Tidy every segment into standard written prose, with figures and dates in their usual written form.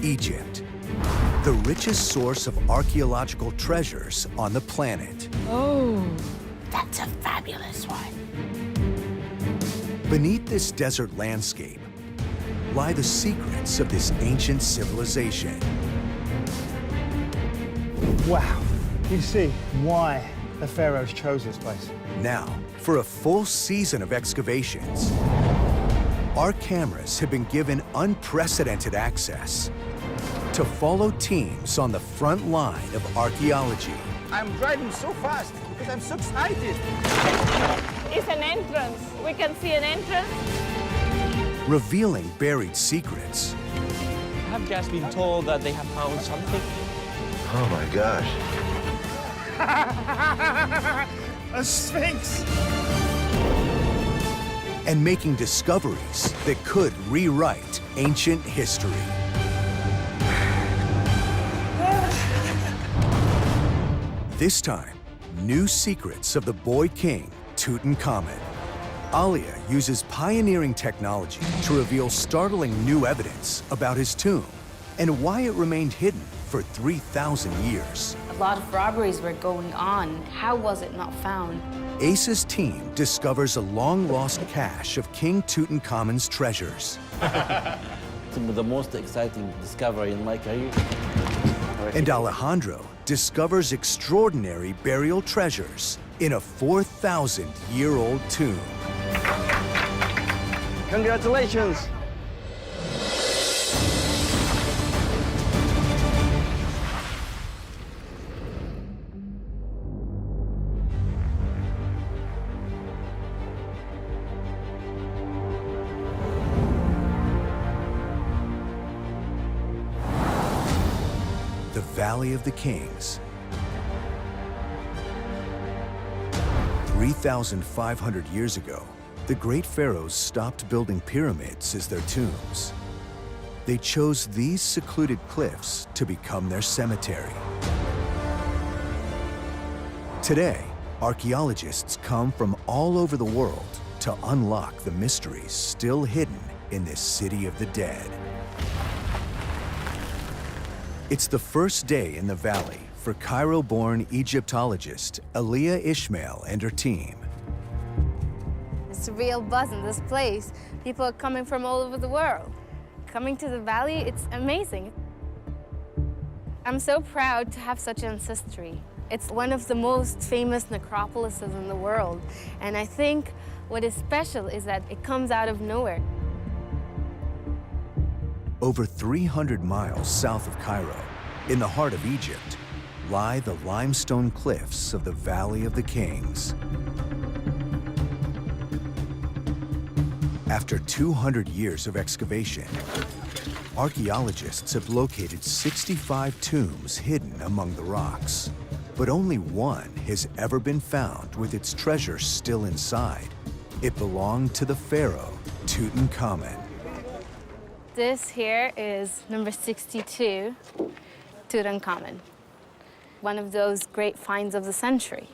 Egypt, the richest source of archaeological treasures on the planet. Oh, That's a fabulous one. Beneath this desert landscape lie the secrets of this ancient civilization. Wow, you see why the pharaohs chose this place. Now, for a full season of excavations, our cameras have been given unprecedented access to follow teams on the front line of archaeology. I'm driving so fast because I'm so excited. it's an entrance. We can see an entrance. Revealing buried secrets, I have just been told that they have found something. Oh my gosh. A sphinx! and making discoveries that could rewrite ancient history. This time, new secrets of the boy king, Tutankhamun. Alia uses pioneering technology to reveal startling new evidence about his tomb and why it remained hidden for 3,000 years. A lot of robberies were going on. How was it not found? Ace's team discovers a long-lost cache of King Tutankhamun's treasures. The most exciting discovery in my career. And Alejandro discovers extraordinary burial treasures in a 4,000-year-old tomb. Congratulations! The Valley of the Kings. 3,500 years ago, the great pharaohs stopped building pyramids as their tombs. They chose these secluded cliffs to become their cemetery. Today, archaeologists come from all over the world to unlock the mysteries still hidden in this city of the dead. It's the first day in the valley for Cairo-born Egyptologist Aliyah Ishmael and her team. It's a real buzz in this place. People are coming from all over the world. Coming to the valley, it's amazing. I'm so proud to have such ancestry. It's one of the most famous necropolises in the world. And I think what is special is that it comes out of nowhere. Over 300 miles south of Cairo, in the heart of Egypt, lie the limestone cliffs of the Valley of the Kings. After 200 years of excavation, archaeologists have located 65 tombs hidden among the rocks. But only one has ever been found with its treasure still inside. It belonged to the pharaoh, Tutankhamun. This here is number 62, Tutankhamun. One of those great finds of the century.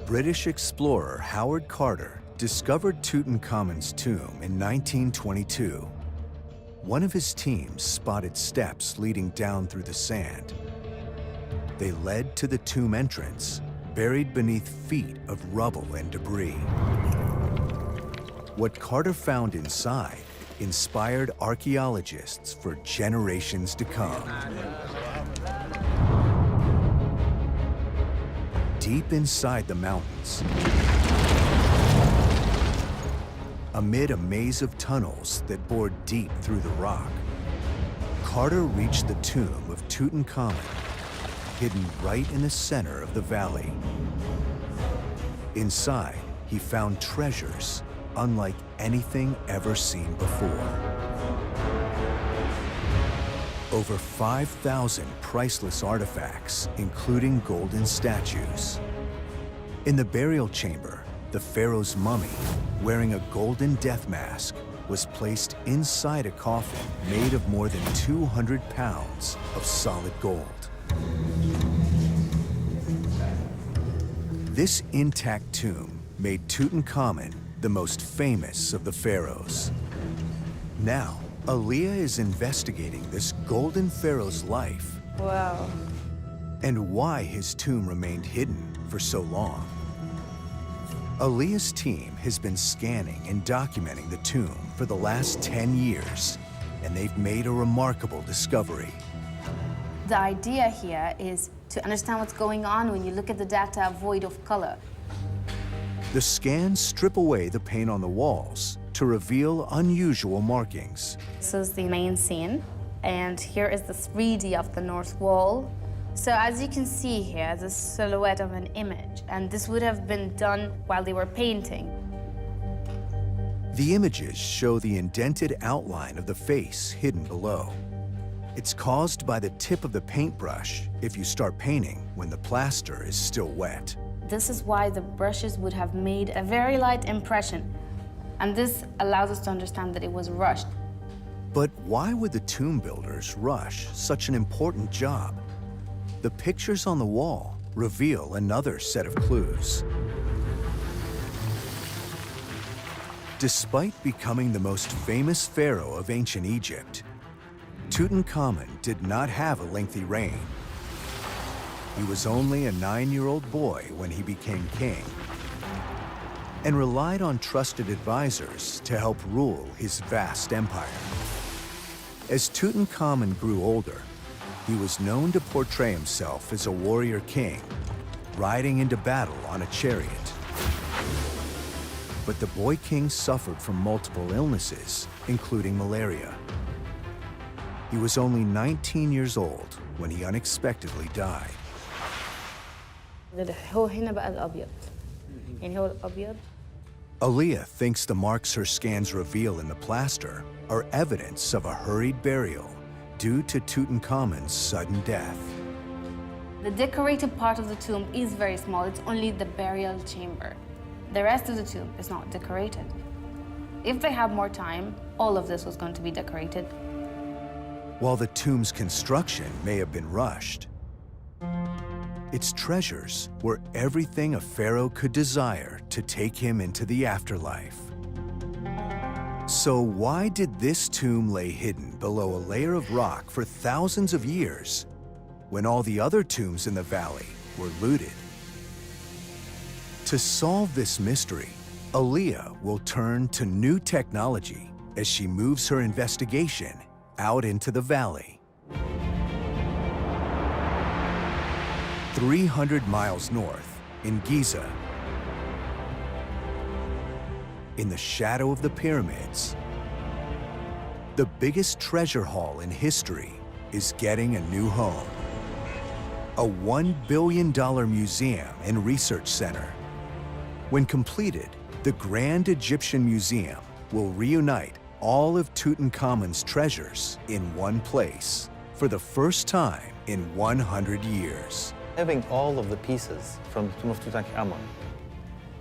British explorer Howard Carter discovered Tutankhamun's tomb in 1922. One of his teams spotted steps leading down through the sand. They led to the tomb entrance, buried beneath feet of rubble and debris. What Carter found inside inspired archaeologists for generations to come. Deep inside the mountains, amid a maze of tunnels that bored deep through the rock, Carter reached the tomb of Tutankhamun, hidden right in the center of the valley. Inside, he found treasures unlike anything ever seen before. Over 5,000 priceless artifacts, including golden statues. In the burial chamber, the pharaoh's mummy, wearing a golden death mask, was placed inside a coffin made of more than 200 pounds of solid gold. This intact tomb made Tutankhamun the most famous of the pharaohs. Now, Aaliyah is investigating this golden pharaoh's life Wow. and why his tomb remained hidden for so long. Aaliyah's team has been scanning and documenting the tomb for the last 10 years, and they've made a remarkable discovery. The idea here is to understand what's going on when you look at the data void of color. The scans strip away the paint on the walls to reveal unusual markings. This is the main scene, and here is the 3D of the north wall. So as you can see here, the silhouette of an image, and this would have been done while they were painting. The images show the indented outline of the face hidden below. It's caused by the tip of the paintbrush if you start painting when the plaster is still wet. This is why the brushes would have made a very light impression, and this allows us to understand that it was rushed. But why would the tomb builders rush such an important job? The pictures on the wall reveal another set of clues. Despite becoming the most famous pharaoh of ancient Egypt, Tutankhamun did not have a lengthy reign. He was only a 9-year-old boy when he became king and relied on trusted advisors to help rule his vast empire. As Tutankhamun grew older, he was known to portray himself as a warrior king, riding into battle on a chariot. But the boy king suffered from multiple illnesses, including malaria. He was only 19 years old when he unexpectedly died. هو هنا بقى الأبيض. يعني هو الأبيض. Aaliyah thinks the marks her scans reveal in the plaster are evidence of a hurried burial due to Tutankhamun's sudden death. The decorated part of the tomb is very small. It's only the burial chamber. The rest of the tomb is not decorated. If they had more time, all of this was going to be decorated. While the tomb's construction may have been rushed, its treasures were everything a pharaoh could desire to take him into the afterlife. So why did this tomb lay hidden below a layer of rock for thousands of years when all the other tombs in the valley were looted? To solve this mystery, Aaliyah will turn to new technology as she moves her investigation out into the valley. 300 miles north, in Giza, in the shadow of the pyramids, the biggest treasure haul in history is getting a new home. A $1 billion museum and research center. When completed, the Grand Egyptian Museum will reunite all of Tutankhamun's treasures in one place for the first time in 100 years. Having all of the pieces from the tomb of Tutankhamun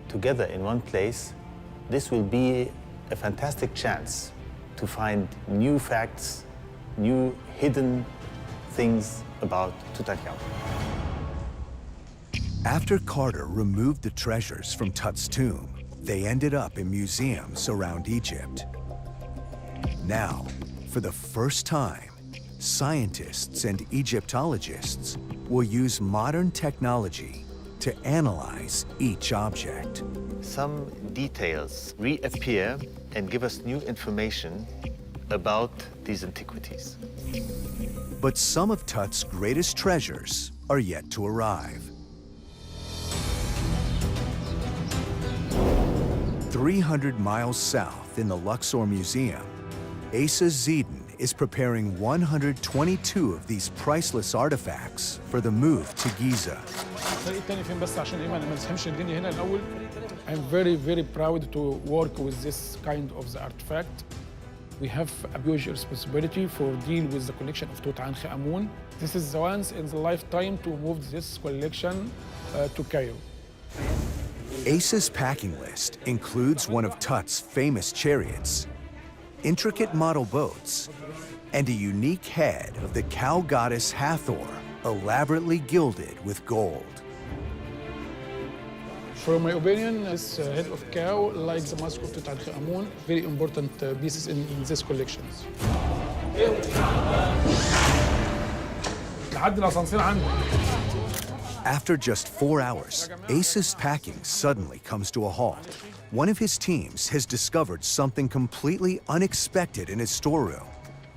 together in one place, this will be a fantastic chance to find new facts, new hidden things about Tutankhamun. After Carter removed the treasures from Tut's tomb, they ended up in museums around Egypt. Now, for the first time, scientists and Egyptologists will use modern technology to analyze each object. Some details reappear and give us new information about these antiquities. But some of Tut's greatest treasures are yet to arrive. 300 miles south in the Luxor Museum, Asa Zedin is preparing 122 of these priceless artifacts for the move to Giza. I'm very, very proud to work with this kind of the artifact. We have a huge responsibility for deal with the collection of Tutankhamun. This is the once in the lifetime to move this collection to Cairo. Asa's packing list includes one of Tut's famous chariots, intricate model boats, and a unique head of the cow goddess Hathor, elaborately gilded with gold. From my opinion, this head of cow, like the mask of Tutankhamun, very important pieces in this collection. After just 4 hours, Ace's packing suddenly comes to a halt. One of his teams has discovered something completely unexpected in his storeroom.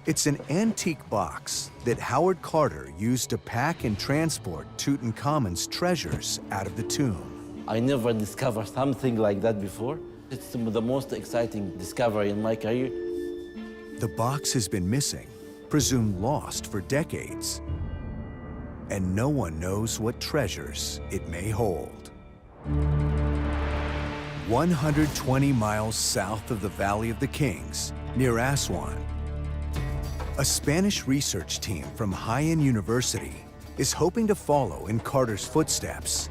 It's an antique box that Howard Carter used to pack and transport Tutankhamun's treasures out of the tomb. I never discovered something like that before. It's the most exciting discovery in my career. The box has been missing, presumed lost for decades, and no one knows what treasures it may hold. 120 miles south of the Valley of the Kings, near Aswan, a Spanish research team from Haiyan University is hoping to follow in Carter's footsteps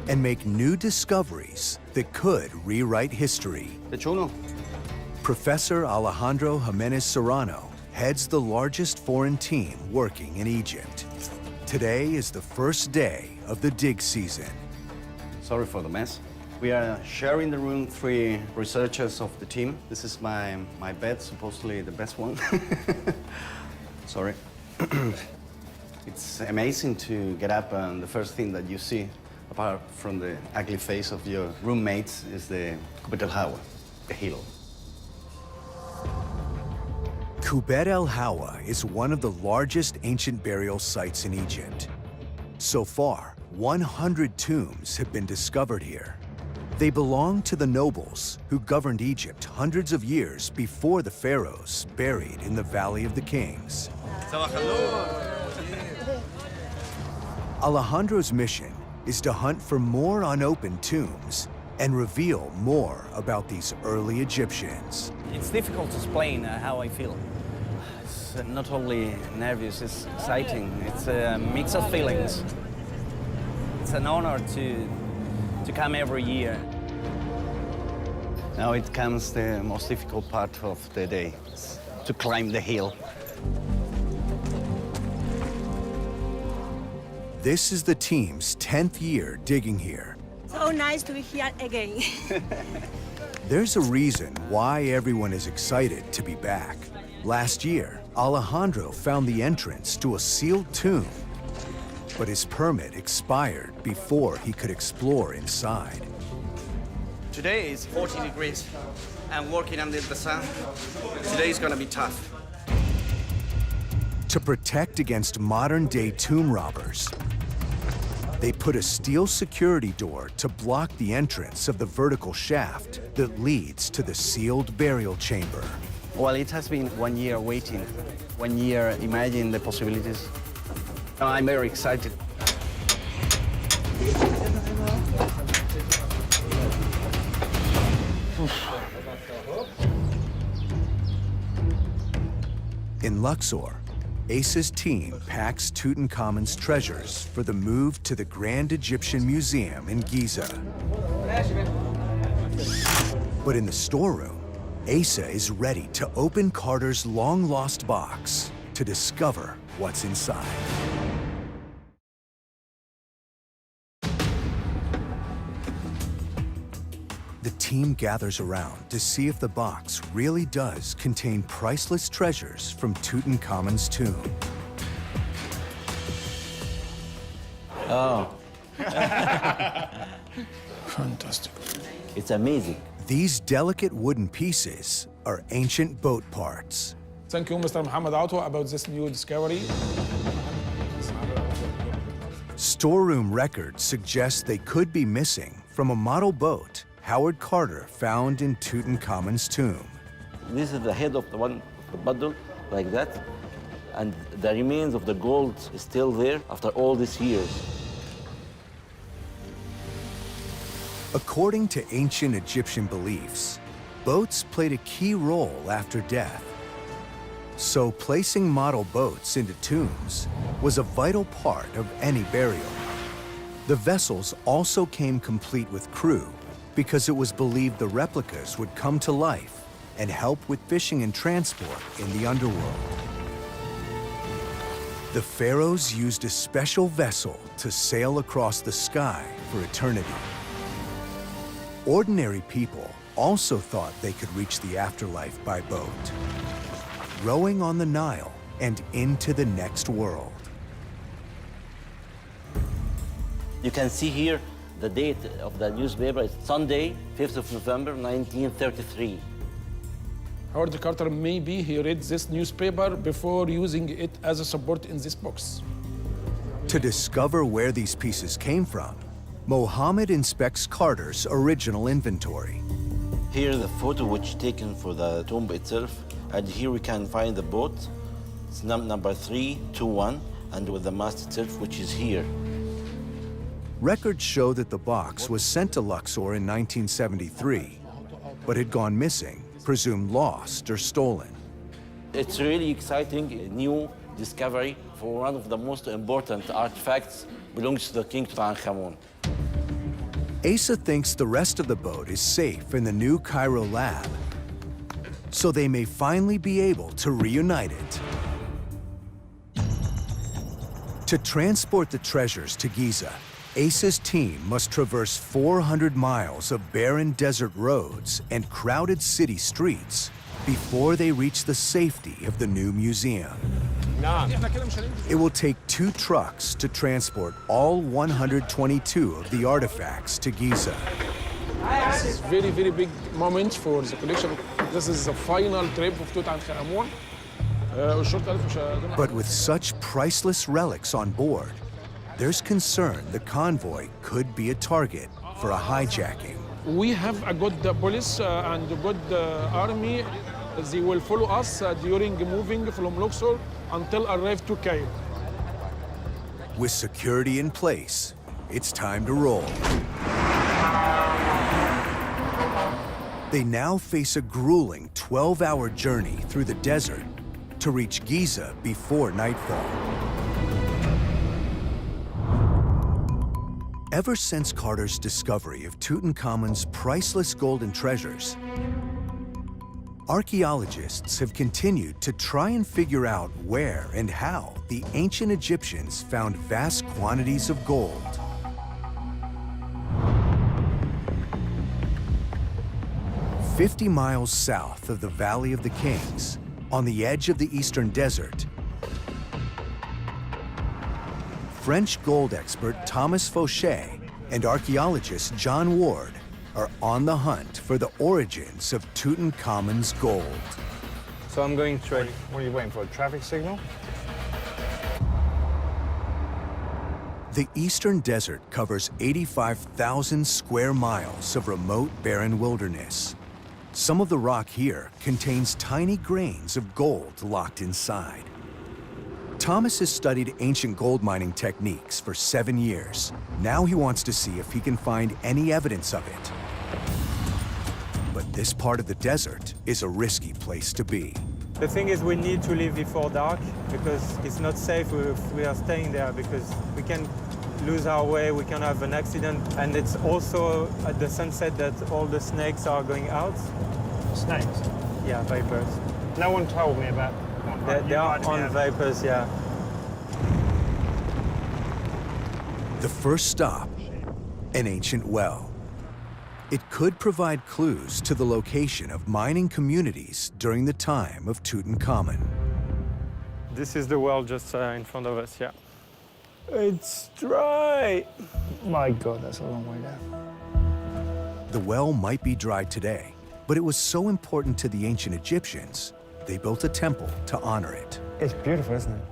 and make new discoveries that could rewrite history. Professor Alejandro Jimenez Serrano heads the largest foreign team working in Egypt. Today is the first day of the dig season. Sorry for the mess. We are sharing the room, 3 researchers of the team. This is my bed, supposedly the best one. Sorry. It's amazing to get up and the first thing that you see, apart from the ugly face of your roommates, is the Kubet el Hawa, the hill. Kubet el Hawa is one of the largest ancient burial sites in Egypt. So far, 100 tombs have been discovered here. They belong to the nobles who governed Egypt hundreds of years before the pharaohs buried in the Valley of the Kings. Alejandro's mission is to hunt for more unopened tombs and reveal more about these early Egyptians. It's difficult to explain how I feel. It's not only nervous, it's exciting. It's a mix of feelings. It's an honor to come every year. Now it comes the most difficult part of the day, to climb the hill. This is the team's 10th year digging here. So nice to be here again. There's a reason why everyone is excited to be back. Last year, Alejandro found the entrance to a sealed tomb, but his permit expired before he could explore inside. Today is 40 degrees. I'm working under the sun. Today is gonna be tough. To protect against modern-day tomb robbers, they put a steel security door to block the entrance of the vertical shaft that leads to the sealed burial chamber. Well, it has been 1 year waiting. 1 year imagining the possibilities. I'm very excited. In Luxor, Ace's team packs Tutankhamun's treasures for the move to the Grand Egyptian Museum in Giza. But in the storeroom, Asa is ready to open Carter's long-lost box to discover what's inside. The team gathers around to see if the box really does contain priceless treasures from Tutankhamun's tomb. Oh. Fantastic. It's amazing. These delicate wooden pieces are ancient boat parts. Thank you, Mr. Muhammad Atwa, about this new discovery. Storeroom records suggest they could be missing from a model boat Howard Carter found in Tutankhamun's tomb. This is the head of the bundle, like that. And the remains of the gold is still there after all these years. According to ancient Egyptian beliefs, boats played a key role after death. So placing model boats into tombs was a vital part of any burial. The vessels also came complete with crew because it was believed the replicas would come to life and help with fishing and transport in the underworld. The pharaohs used a special vessel to sail across the sky for eternity. ordinary people also thought they could reach the afterlife by boat, rowing on the Nile and into the next world. You can see here the date of the newspaper. It's Sunday, 5th of November, 1933. Howard Carter, maybe he read this newspaper before using it as a support in this box. To discover where these pieces came from, Mohammed inspects Carter's original inventory. Here the photo which taken for the tomb itself, and here we can find the boat. It's number 321, and with the mast itself, which is here. Records show that the box was sent to Luxor in 1973, but had gone missing, presumed lost or stolen. It's really exciting, a new discovery for one of the most important artifacts belongs to the King Tutankhamun. Asa thinks the rest of the boat is safe in the new Cairo lab, so they may finally be able to reunite it. To transport the treasures to Giza, Asa's team must traverse 400 miles of barren desert roads and crowded city streets before they reach the safety of the new museum. It will take 2 trucks to transport all 122 of the artifacts to Giza. It's a very, very big moment for the collection. This is the final trip of Tutankhamun. But with such priceless relics on board, there's concern the convoy could be a target for a hijacking. We have a good police and a good army. They will follow us during moving from Luxor until arrive to Cairo. With security in place, it's time to roll. They now face a grueling 12-hour journey through the desert to reach Giza before nightfall. Ever since Carter's discovery of Tutankhamun's priceless golden treasures, archaeologists have continued to try and figure out where and how the ancient Egyptians found vast quantities of gold. "50 miles south of the Valley of the Kings, on the edge of the eastern desert, French gold expert Thomas Fauché and archaeologist John Ward are on the hunt for the origins of Tutankhamun's gold. So I'm going straight. What are you waiting for, a traffic signal? The eastern desert covers 85,000 square miles of remote, barren wilderness. Some of the rock here contains tiny grains of gold locked inside. Thomas has studied ancient gold mining techniques for 7 years. Now he wants to see if he can find any evidence of it. But this part of the desert is a risky place to be. The thing is, we need to leave before dark because it's not safe if we are staying there, because we can lose our way, we can have an accident, and it's also at the sunset that all the snakes are going out. Snakes? Yeah, vipers. No one told me about. They are on vipers, yeah. The first stop, an ancient well. It could provide clues to the location of mining communities during the time of Tutankhamun. This is the well just in front of us, yeah. It's dry. My God, that's a long way down. The well might be dry today, but it was so important to the ancient Egyptians, they built a temple to honor it. It's beautiful, isn't it?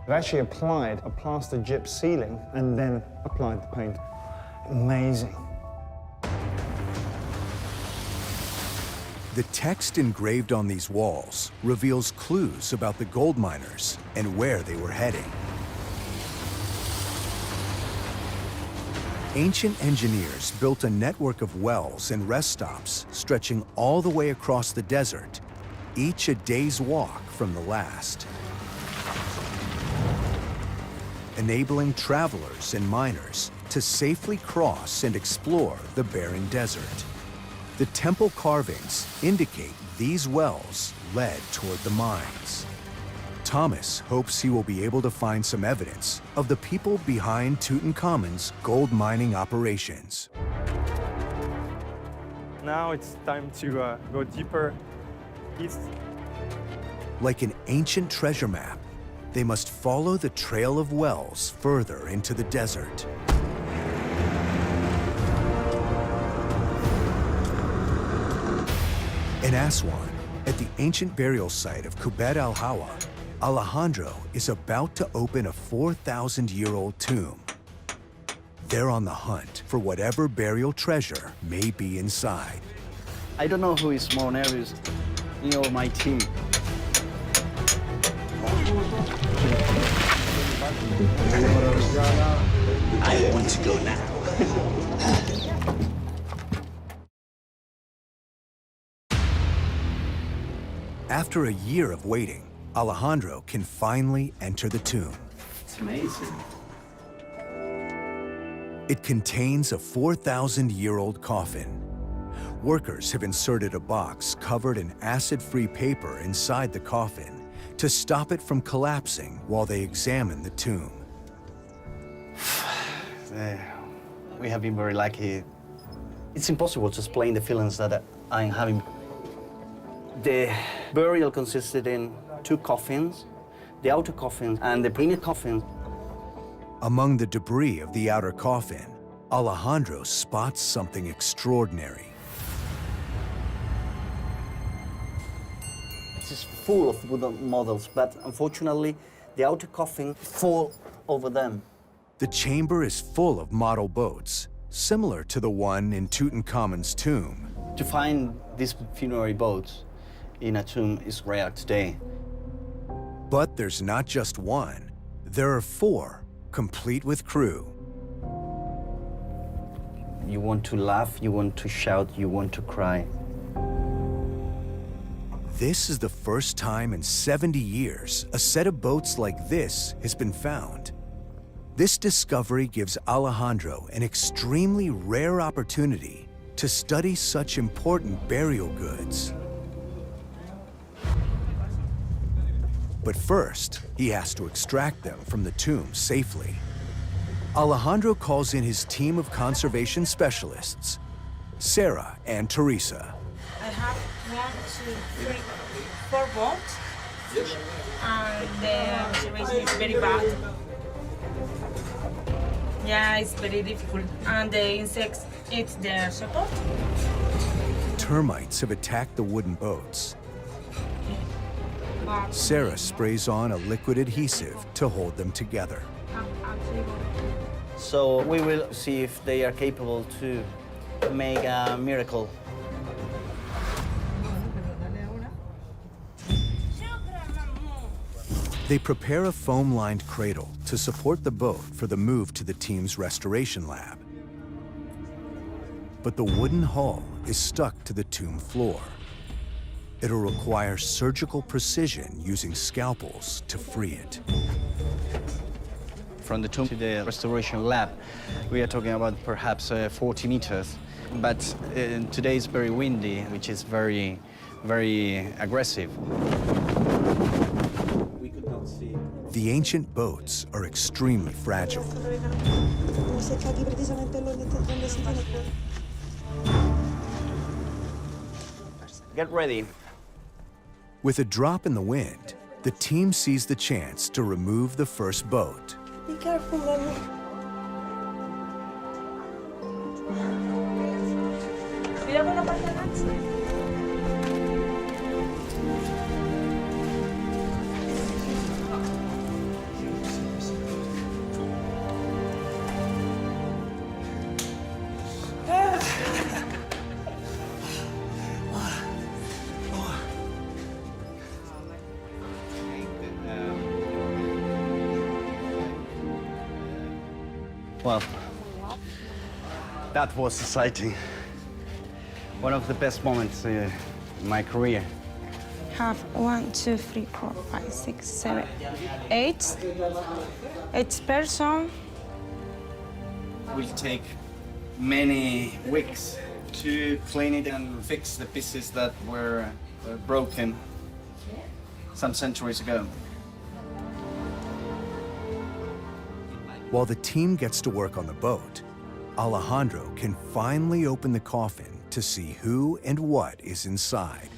They've actually applied a plaster gyp ceiling and then applied the paint. Amazing. The text engraved on these walls reveals clues about the gold miners and where they were heading. Ancient engineers built a network of wells and rest stops stretching all the way across the desert, each a day's walk from the last, enabling travelers and miners to safely cross and explore the barren desert. The temple carvings indicate these wells led toward the mines. Thomas hopes he will be able to find some evidence of the people behind Tutankhamun's gold mining operations. Now it's time to go deeper east. Like an ancient treasure map, they must follow the trail of wells further into the desert. In Aswan, at the ancient burial site of Kubet al-Hawa, Alejandro is about to open a 4,000-year-old tomb. They're on the hunt for whatever burial treasure may be inside. I don't know who is more nervous, me or my team. I want to go now. After a year of waiting, Alejandro can finally enter the tomb. It's amazing. It contains a 4,000-year-old coffin. Workers have inserted a box covered in acid-free paper inside the coffin to stop it from collapsing while they examine the tomb. We have been very lucky. It's impossible to explain the feelings that I'm having. The burial consisted in 2 coffins, the outer coffin and the inner coffin. Among the debris of the outer coffin, Alejandro spots something extraordinary. It is full of wooden models, but unfortunately, the outer coffin fall over them. The chamber is full of model boats, similar to the one in Tutankhamun's tomb. To find these funerary boats in a tomb is rare today. But there's not just one. There are 4, complete with crew. You want to laugh, you want to shout, you want to cry. This is the first time in 70 years a set of boats like this has been found. This discovery gives Alejandro an extremely rare opportunity to study such important burial goods. But first, he has to extract them from the tomb safely. Alejandro calls in his team of conservation specialists, Sarah and Teresa. I have 1, 2, 3, 4 boats, and the observation is very bad. Yeah, it's very difficult, and the insects eat their support. Termites have attacked the wooden boats. Sarah sprays on a liquid adhesive to hold them together. So we will see if they are capable to make a miracle. They prepare a foam-lined cradle to support the boat for the move to the team's restoration lab. But the wooden hull is stuck to the tomb floor. It'll require surgical precision using scalpels to free it. From the tomb to the restoration lab, we are talking about perhaps 40 meters. But today is very windy, which is very, very aggressive. We could not see. The ancient boats are extremely fragile. Get ready. With a drop in the wind, the team sees the chance to remove the first boat. Be careful, Mommy. Cuidado con la parte de adelante. Well, that was exciting. One of the best moments in my career. Have 1, 2, 3, 4, 5, 6, 7, 8. 8 person. Will take many weeks to clean it and fix the pieces that were broken some centuries ago. While the team gets to work on the boat, Alejandro can finally open the coffin to see who and what is inside.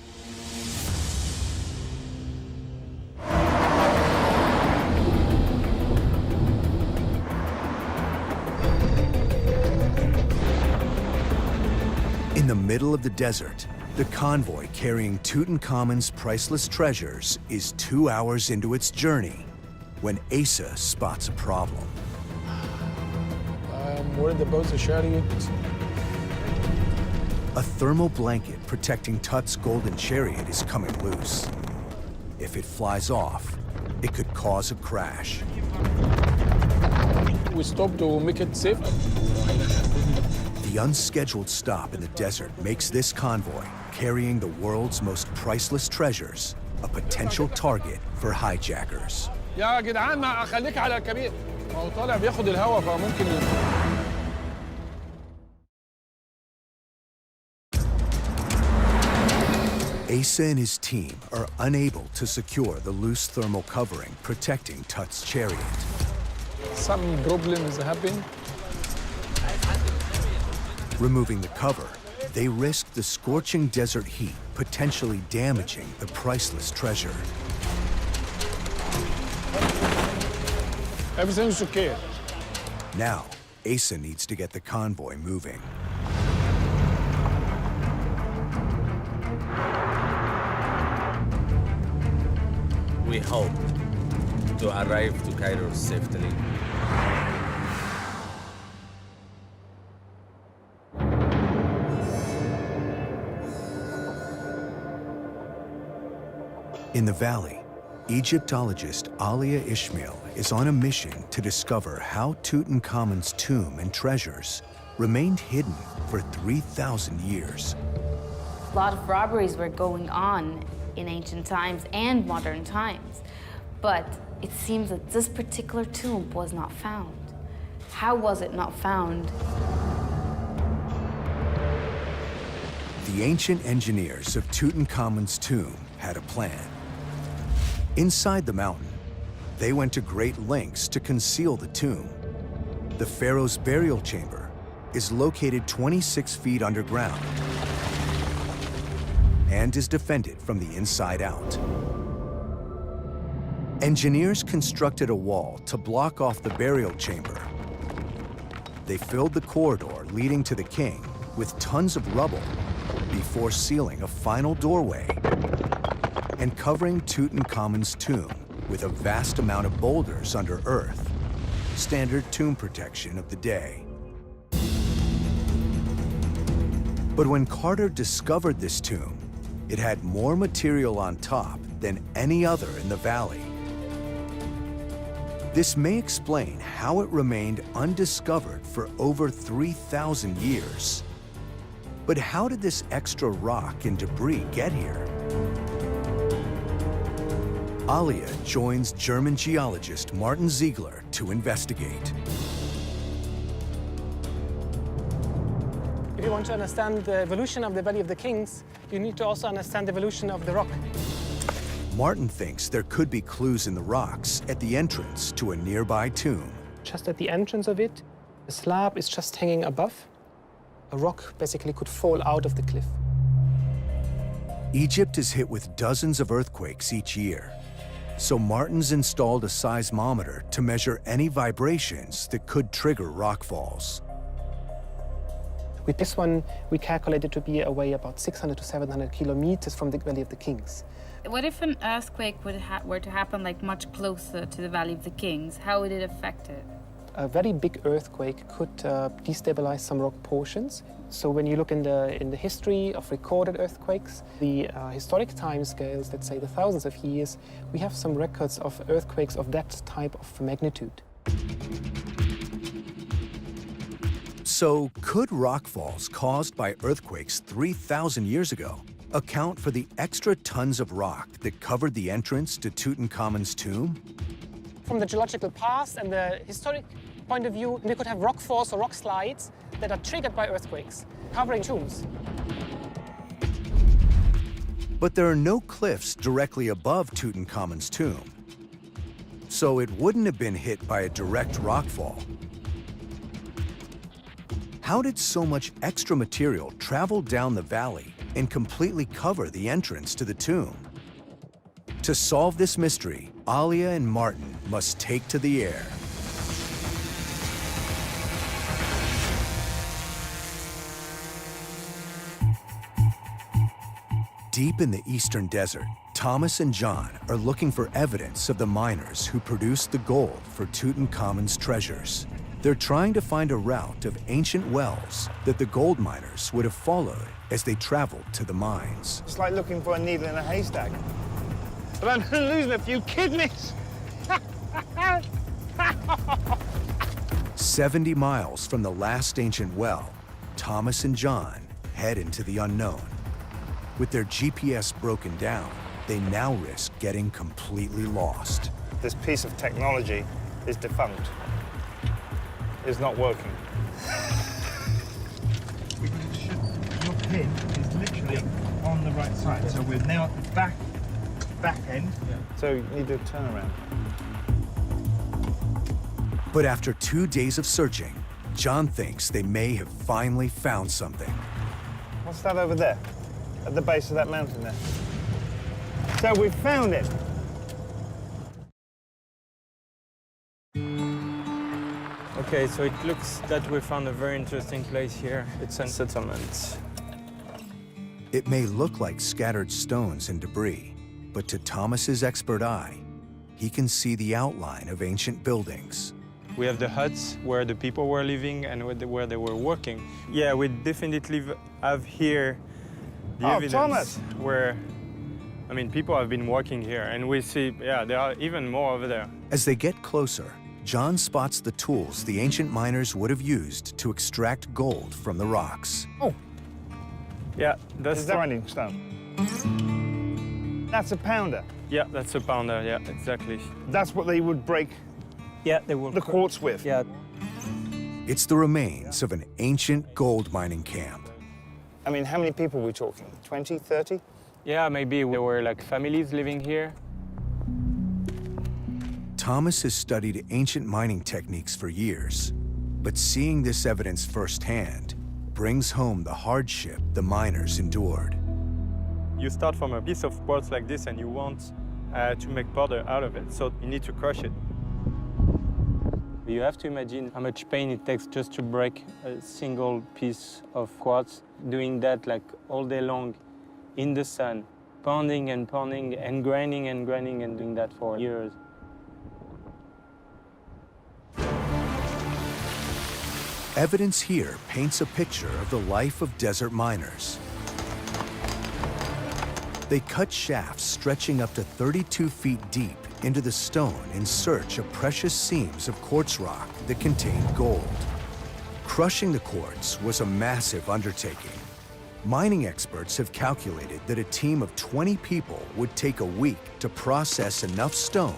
In the middle of the desert, the convoy carrying Tutankhamun's priceless treasures is 2 hours into its journey when Asa spots a problem. I'm worried about the chariot. A thermal blanket protecting Tut's golden chariot is coming loose. If it flies off, it could cause a crash. We stop to make it safe. The unscheduled stop in the desert makes this convoy, carrying the world's most priceless treasures, a potential target for hijackers. يا جدعان ما خليك على الكبير. ما هو طالع بياخد الهواء فممكن Asa and his team are unable to secure the loose thermal covering protecting Tut's chariot. some problems happen. Removing the cover, they risk the scorching desert heat potentially damaging the priceless treasure. Everything's okay. Now, Asa needs to get the convoy moving. We hope to arrive to Cairo safely. In the valley, Egyptologist Alia Ishmael is on a mission to discover how Tutankhamun's tomb and treasures remained hidden for 3,000 years. A lot of robberies were going on in ancient times and modern times, but it seems that this particular tomb was not found. How was it not found? The ancient engineers of Tutankhamun's tomb had a plan. Inside the mountain, they went to great lengths to conceal the tomb. The pharaoh's burial chamber is located 26 feet underground and is defended from the inside out. Engineers constructed a wall to block off the burial chamber. They filled the corridor leading to the king with tons of rubble before sealing a final doorway and covering Tutankhamun's tomb with a vast amount of boulders under earth, standard tomb protection of the day. But when Carter discovered this tomb, it had more material on top than any other in the valley. This may explain how it remained undiscovered for over 3,000 years. But how did this extra rock and debris get here? Alia joins German geologist Martin Ziegler to investigate. If you want to understand the evolution of the Valley of the Kings, you need to also understand the evolution of the rock. Martin thinks there could be clues in the rocks at the entrance to a nearby tomb. Just at the entrance of it, the slab is just hanging above. A rock basically could fall out of the cliff. Egypt is hit with dozens of earthquakes each year. So Martin's installed a seismometer to measure any vibrations that could trigger rockfalls. With this one, we calculated to be away about 600 to 700 kilometers from the Valley of the Kings. What if an earthquake were to happen like much closer to the Valley of the Kings? How would it affect it? A very big earthquake could destabilize some rock portions. So when you look in the history of recorded earthquakes, the historic timescales, let's say the thousands of years, we have some records of earthquakes of that type of magnitude. So could rockfalls caused by earthquakes 3,000 years ago account for the extra tons of rock that covered the entrance to Tutankhamun's tomb? From the geological past and the historic point of view, we could have rock falls or rock slides that are triggered by earthquakes, covering tombs. But there are no cliffs directly above Tutankhamun's tomb. So it wouldn't have been hit by a direct rockfall. How did so much extra material travel down the valley and completely cover the entrance to the tomb? To solve this mystery, Alia and Martin must take to the air. Deep in the eastern desert, Thomas and John are looking for evidence of the miners who produced the gold for Tutankhamun's treasures. They're trying to find a route of ancient wells that the gold miners would have followed as they traveled to the mines. It's like looking for a needle in a haystack. But I'm losing a few kidneys. 70 miles from the last ancient well, Thomas and John head into the unknown. With their GPS broken down, they now risk getting completely lost. This piece of technology is defunct. It's not working. Your pin is literally on the right side, so we're now at the back end. So you need to turn around. But after 2 days of searching, John thinks they may have finally found something. What's that over there? At the base of that mountain there. So we found it. Okay, so it looks that we found a very interesting place here. It's a settlement. It may look like scattered stones and debris, but to Thomas's expert eye, he can see the outline of ancient buildings. We have the huts where the people were living and where they were working. Yeah, we definitely have here the evidence Thomas. where, I mean, people have been working here, and we see, yeah, there are even more over there. As they get closer, John spots the tools the ancient miners would have used to extract gold from the rocks. Oh. Yeah, that's the grinding stone. That's a pounder. Yeah, that's a pounder, yeah, exactly. That's what they would break they will the quartz with. Yeah. It's the remains of an ancient gold mining camp. I mean, how many people are we talking? 20, 30? Yeah, maybe there were like families living here. Thomas has studied ancient mining techniques for years, but seeing this evidence firsthand brings home the hardship the miners endured. You start from a piece of quartz like this and you want to make powder out of it, so you need to crush it. You have to imagine how much pain it takes just to break a single piece of quartz, doing that like all day long in the sun, pounding and pounding and grinding and grinding and doing that for years. Evidence here paints a picture of the life of desert miners. They cut shafts stretching up to 32 feet deep into the stone in search of precious seams of quartz rock that contained gold. Crushing the quartz was a massive undertaking. Mining experts have calculated that a team of 20 people would take a week to process enough stone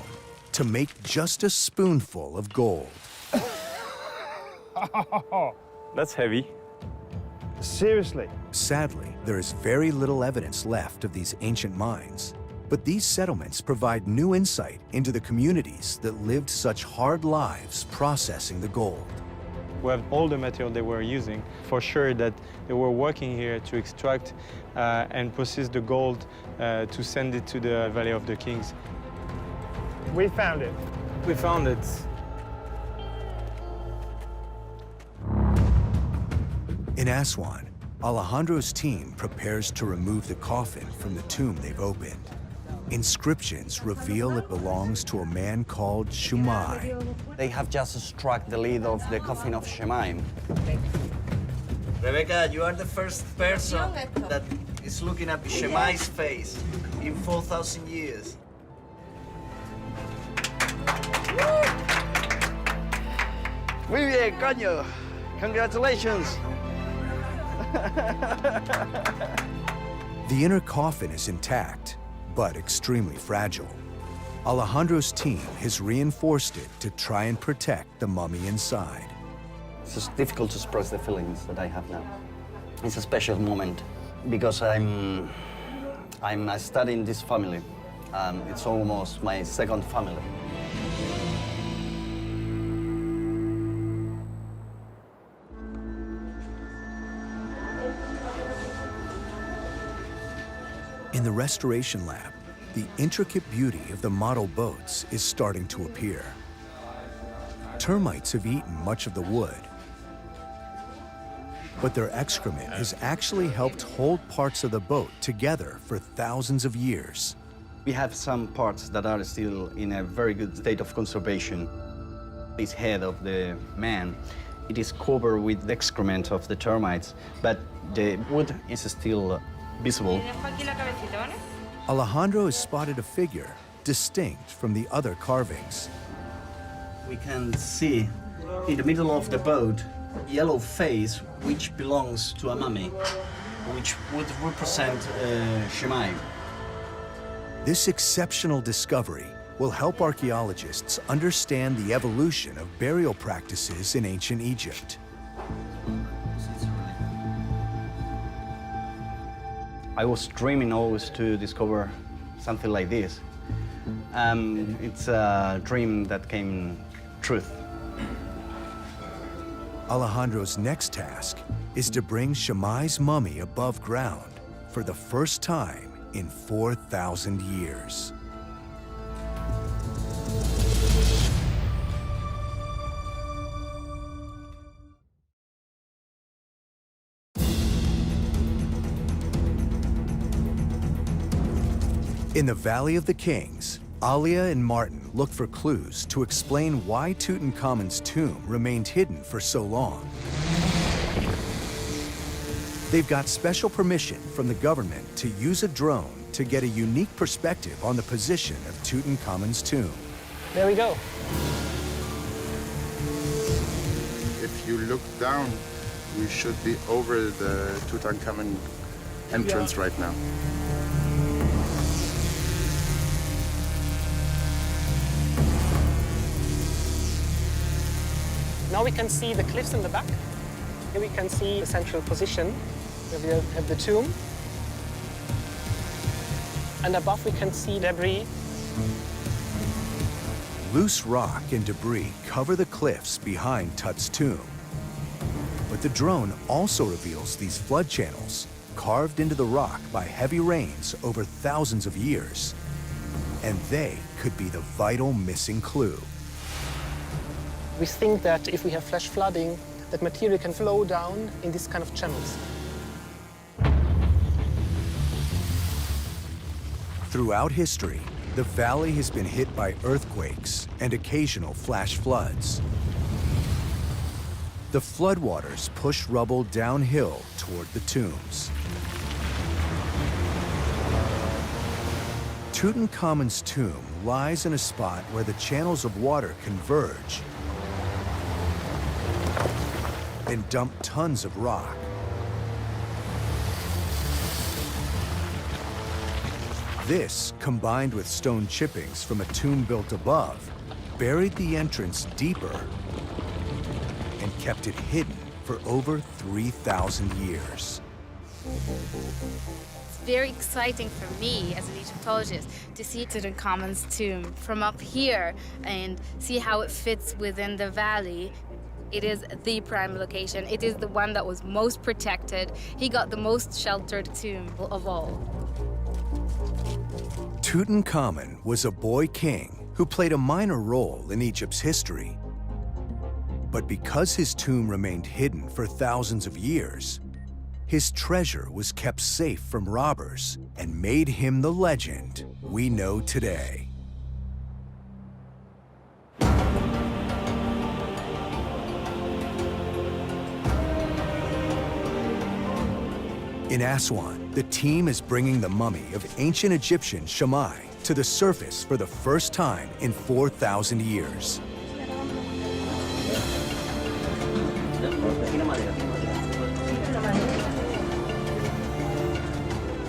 to make just a spoonful of gold. That's heavy. Seriously? Sadly, there is very little evidence left of these ancient mines. But these settlements provide new insight into the communities that lived such hard lives processing the gold. We have all the material they were using. For sure that they were working here to extract and process the gold to send it to the Valley of the Kings. We found it. We found it. In Aswan, Alejandro's team prepares to remove the coffin from the tomb they've opened. Inscriptions reveal it belongs to a man called Shumai. They have just struck the lid of the coffin of Shemaim. Rebecca, you are the first person that is looking at Shemai's face in 4,000 years. Muy bien, coño. Congratulations. The inner coffin is intact, but extremely fragile. Alejandro's team has reinforced it to try and protect the mummy inside. It's just difficult to express the feelings that I have now. It's a special moment because I'm studying this family. It's almost my second family. In the restoration lab, the intricate beauty of the model boats is starting to appear. Termites have eaten much of the wood, but their excrement has actually helped hold parts of the boat together for thousands of years. We have some parts that are still in a very good state of conservation. This head of the man, it is covered with the excrement of the termites, but the wood is still visible. Alejandro has spotted a figure distinct from the other carvings. We can see in the middle of the boat yellow face, which belongs to a mummy, which would represent Shemai. This exceptional discovery will help archaeologists understand the evolution of burial practices in ancient Egypt. I was dreaming always to discover something like this. It's a dream that came truth. Alejandro's next task is to bring Shemai's mummy above ground for the first time in 4,000 years. In the Valley of the Kings, Alia and Martin look for clues to explain why Tutankhamun's tomb remained hidden for so long. They've got special permission from the government to use a drone to get a unique perspective on the position of Tutankhamun's tomb. There we go. If you look down, we should be over the Tutankhamun entrance right now. Now we can see the cliffs in the back. Here we can see the central position where we have the tomb. And above we can see debris. Loose rock and debris cover the cliffs behind Tut's tomb. But the drone also reveals these flood channels carved into the rock by heavy rains over thousands of years. And they could be the vital missing clue. We think that if we have flash flooding, that material can flow down in these kind of channels. Throughout history, the valley has been hit by earthquakes and occasional flash floods. The floodwaters push rubble downhill toward the tombs. Tutankhamun's tomb lies in a spot where the channels of water converge and dump tons of rock. This, combined with stone chippings from a tomb built above, buried the entrance deeper and kept it hidden for over 3,000 years. It's very exciting for me as an Egyptologist to see Tutankhamun's tomb from up here and see how it fits within the valley. It is the prime location. It is the one that was most protected. He got the most sheltered tomb of all. Tutankhamun was a boy king who played a minor role in Egypt's history. But because his tomb remained hidden for thousands of years, his treasure was kept safe from robbers and made him the legend we know today. In Aswan, the team is bringing the mummy of ancient Egyptian Shemai to the surface for the first time in 4,000 years.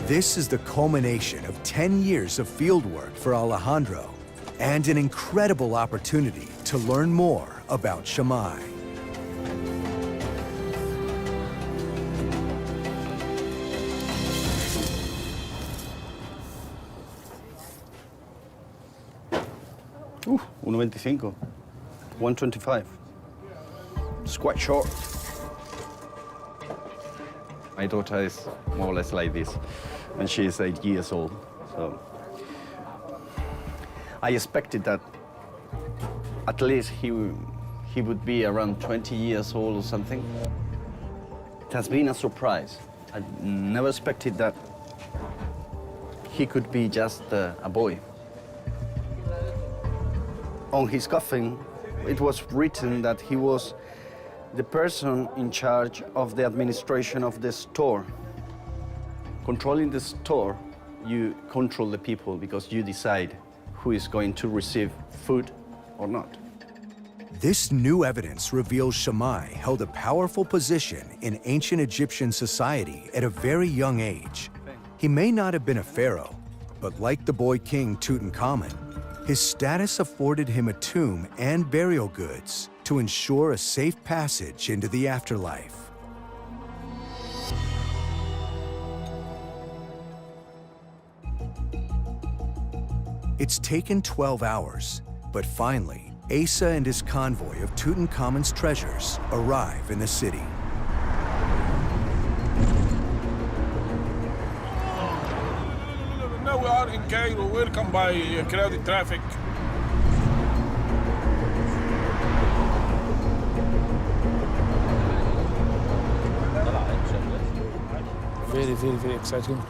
This is the culmination of 10 years of fieldwork for Alejandro and an incredible opportunity to learn more about Shemai. 1.25, 1.25. It's quite short. My daughter is more or less like this. when she is 8 years old. So I expected that at least he would be around 20 years old or something. It has been a surprise. I never expected that he could be just a boy. On his coffin, it was written that he was the person in charge of the administration of the store. Controlling the store, you control the people because you decide who is going to receive food or not. This new evidence reveals Shammai held a powerful position in ancient Egyptian society at a very young age. He may not have been a pharaoh, but like the boy king Tutankhamun, his status afforded him a tomb and burial goods to ensure a safe passage into the afterlife. It's taken 12 hours, but finally, Asa and his convoy of Tutankhamun's treasures arrive in the city. Now we are in Cairo, welcome by crowded traffic. Very, very, very exciting.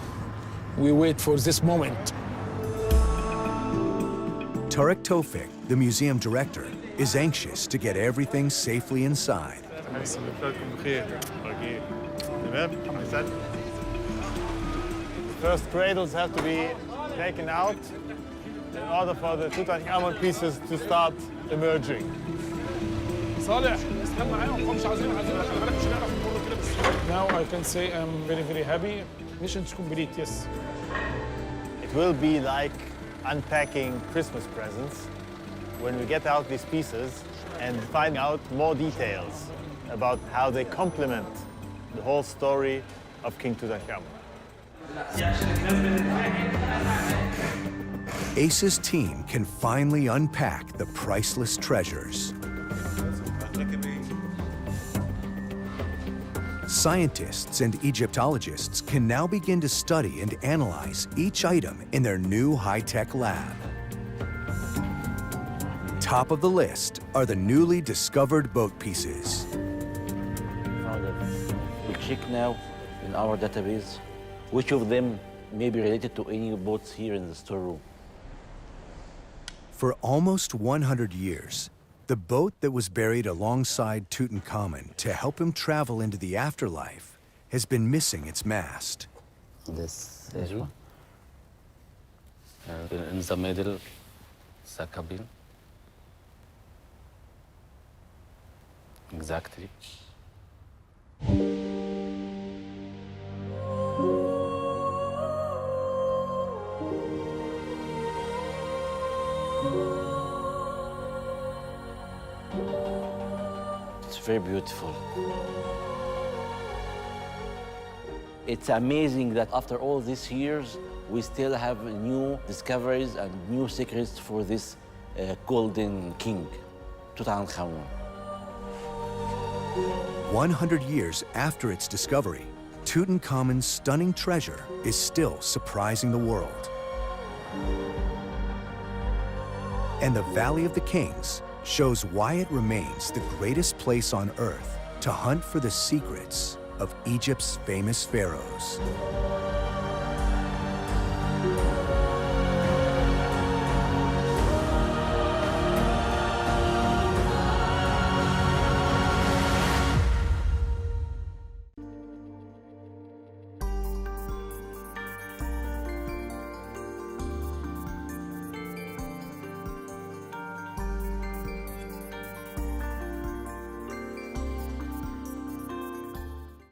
We wait for this moment. Tarek Tofik, the museum director, is anxious to get everything safely inside. First cradles have to be taken out in order for the Tutankhamun pieces to start emerging. Now I can say I'm very, very happy. Mission's complete, yes. It will be like unpacking Christmas presents when we get out these pieces and find out more details about how they complement the whole story of King Tutankhamun. Asa's team can finally unpack the priceless treasures. Scientists and Egyptologists can now begin to study and analyze each item in their new high-tech lab. Top of the list are the newly discovered boat pieces. We check now in our database which of them may be related to any boats here in the storeroom. For almost 100 years, the boat that was buried alongside Tutankhamun to help him travel into the afterlife has been missing its mast. This one. And in the middle, the cabin. Exactly. It's very beautiful. It's amazing that after all these years, we still have new discoveries and new secrets for this golden king, Tutankhamun. 100 years after its discovery, Tutankhamun's stunning treasure is still surprising the world. And the Valley of the Kings shows why it remains the greatest place on earth to hunt for the secrets of Egypt's famous pharaohs.